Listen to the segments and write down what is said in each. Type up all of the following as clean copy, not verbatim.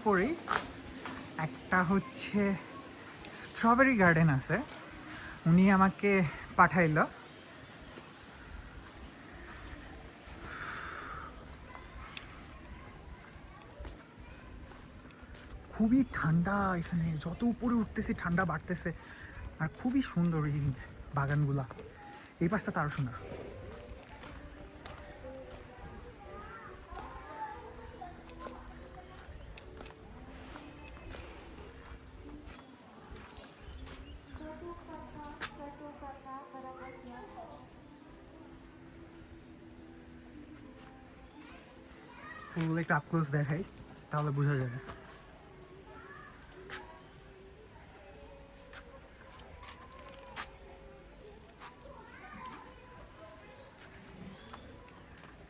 উপরেই একটা হচ্ছে স্ট্রবেরি গার্ডেন আছে, উনি আমাকে পাঠাইলো। খুবই ঠান্ডা এখানে, যত উপরে উঠতেছি ঠান্ডা বাড়তেছে। আর খুবই সুন্দর এই বাগানগুলা, এই পাশটা তো আরো সুন্দর। ফুলগুলো একটু আপ ক্লোজ দেখাই, তাহলে বোঝা যাবে।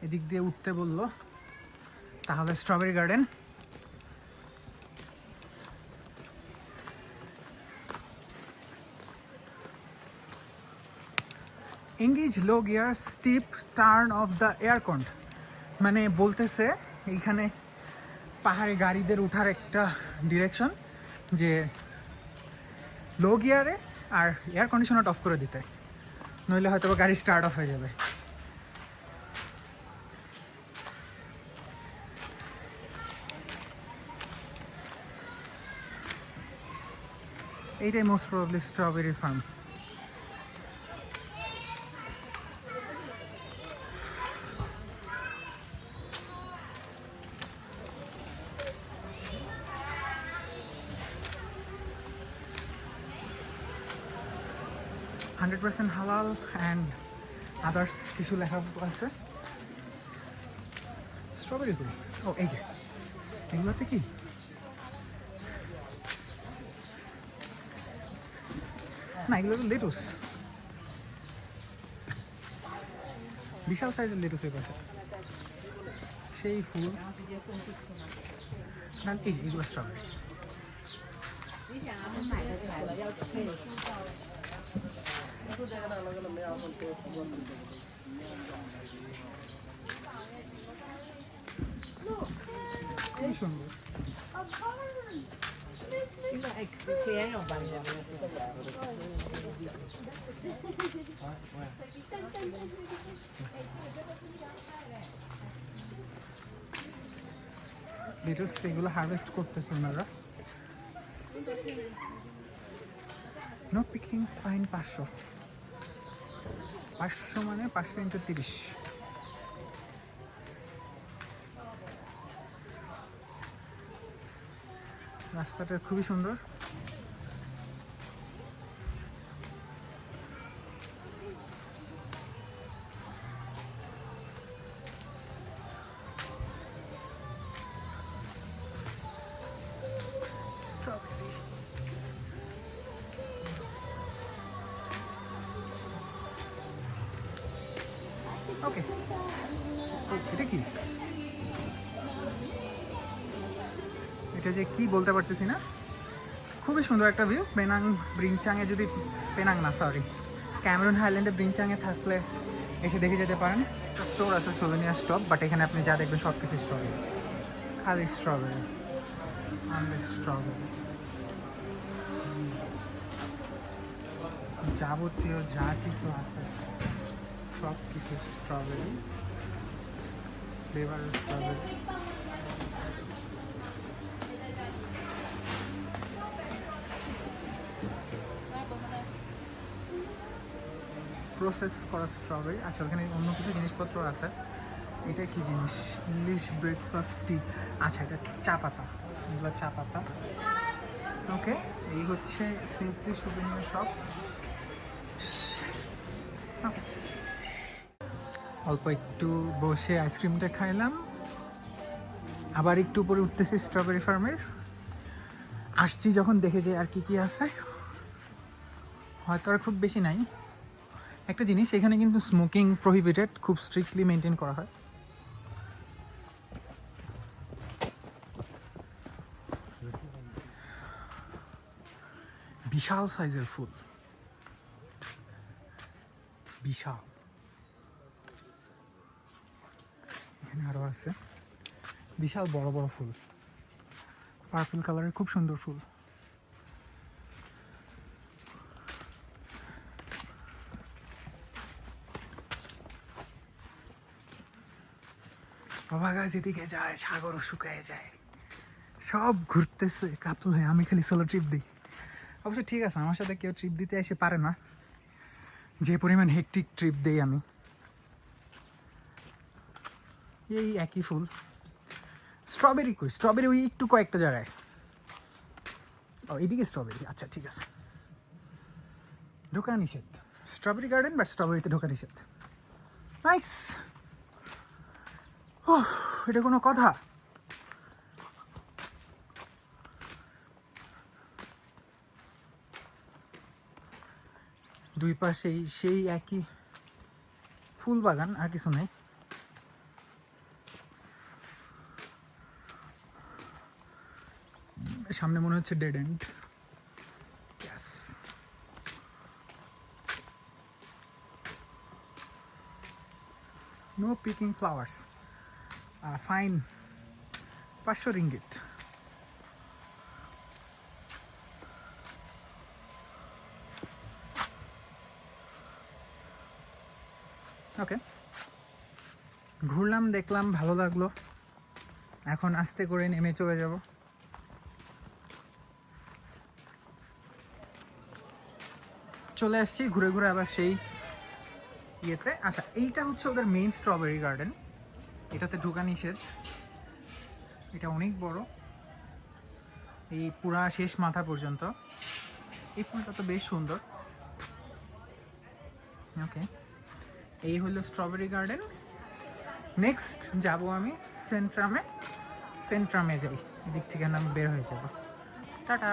এদিক দিয়ে উঠতে বললো, তাহলে strawberry garden. Engage low gear steep turn off the aircon, মানে বলতেছে এইখানে পাহাড়ে গাড়িদের ওঠার একটা ডিরেকশন, যে লো গিয়ারে আর এয়ার কন্ডিশনার অফ করে দিতে, নইলে হয়তো গাড়ি স্টার্ট অফ হয়ে যাবে। এইটাই most probably strawberry farm. Hundred percent হালাল অ্যান্ড আদার্স কিছু লেখা আছে। স্ট্রবেরিগুলো, ও এই যে এগুলোতে কি না, এগুলো তো লেটুস, বিশাল সাইজের লেটুস এই পাশে, সেই ফুল। এই যে এগুলো স্ট্রবেরি। খুবই সুন্দর। লেটুস এগুলো হারভেস্ট করতেছে ওনারা। নো পিকিং ফাইন 500, 500 মানে 500 × 30। রাস্তাটা খুবই সুন্দর। ওকে, এটা কি, এটা যে কি বলতে পারতেছি না। খুবই সুন্দর একটা ভিউ। পেনাং ব্রিংচাংয়ে যদি, পেনাং না সরি, ক্যামেরুন হাইল্যান্ডে ব্রিংচাংয়ে থাকলে এসে দেখে যেতে পারেন। স্টোর আছে, সোভেনিয়ার স্টপ, বাট এখানে আপনি যা দেখবেন সব কিছু স্ট্রবেরি, খালি স্ট্রবেরি, স্ট্রবেরি, যাবতীয় যা কিছু আছে সব কিছু স্ট্রবেরি, ফ্লেভার স্ট্রবেরি। প্রসেস করা স্ট্রবেরি। আচ্ছা, ওখানে অন্য কিছু জিনিসপত্র আছে। এটা কি জিনিস, ইংলিশ ব্রেকফাস্ট টি। আচ্ছা, এটা চা পাতা, এগুলো চা পাতা। ওকে, এই হচ্ছে সিম্পলি সুভেনিয়ার শপ। অল্প একটু বসে আইসক্রিমটা খাইলাম, আবার একটু উপরে উঠতেছি স্ট্রবেরি ফার্মের। আসছি যখন দেখে যাই আর কি কি আছে, হয়তো আর খুব বেশি নাই। একটা জিনিস, এখানে কিন্তু স্মোকিং প্রহিবিটেড, খুব স্ট্রিক্টলি মেনটেন করা হয়। বিশাল সাইজের ফুল, বিশাল। এখানে আরো আছে বিশাল বড় বড় ফুল। পার্পল কালারের খুব সুন্দর ফুল। বাবা গাছ যেদিকে যায় সাগরও শুকায় যায়, সব ঘুরতেছে কাপল। আমি খালি সোলো ট্রিপ দিই। অবশ্য ঠিক আছে, আমার সাথে কেউ ট্রিপ দিতে এসে পারে না, যে পরিমাণ হেকটিক ট্রিপ দেই আমি। এই একই ফুল। স্ট্রবেরি কই? স্ট্রবেরি ওই একটু কয়েকটা জায়গায়। ও এইদিকে স্ট্রবেরি, আচ্ছা ঠিক আছে। ঢোকা নিষেধ, স্ট্রবেরি গার্ডেন, বাট স্ট্রবেরিতে ঢোকা নিষেধ। নাইস। ও এটা কোনো কথা? দুই পাশেই সেই একই ফুল বাগান, আর কিছু নেই। সামনে মনে হচ্ছে dead end. Yes, no picking flowers. Fine, 500 ringgit. Okay, ঘুরলাম, দেখলাম, ভালো লাগলো। এখন আস্তে করে নেমে চলে যাব। চলে আসছি ঘুরে ঘুরে আবার সেই ইয়েতে। আচ্ছা, এইটা হচ্ছে ওদের মেইন স্ট্রবেরি গার্ডেন। এটাতে ঢোকা নিষেধ। এটা অনেক বড়, এই পুরা শেষ মাথা পর্যন্ত। এই ফুলটা তো বেশ সুন্দর। ওকে, এই হলো স্ট্রবেরি গার্ডেন। নেক্সট যাব আমি সেন্ট্রামে। সেন্ট্রামে যাই, এদিক থেকে আমি বের হয়ে যাব। টাটা।